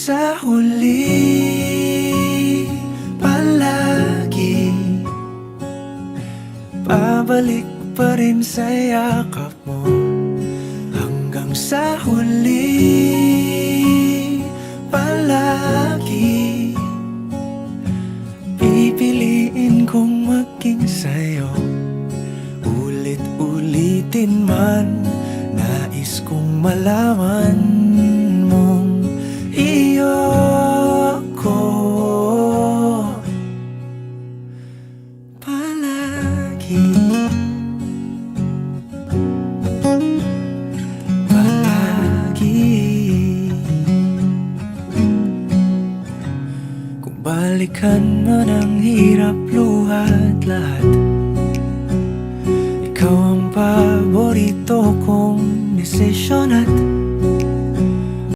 sa huli, palagi babalik pa rin sa yakap mo. Hanggang sa huli, palagi pipiliin kong maging sa'yo. Ulit-ulitin man, nais kong malaman mong iyo ko palagi. Kung balikan man ang hirap, luhat lahat, ikaw ang paborito kong desisyon at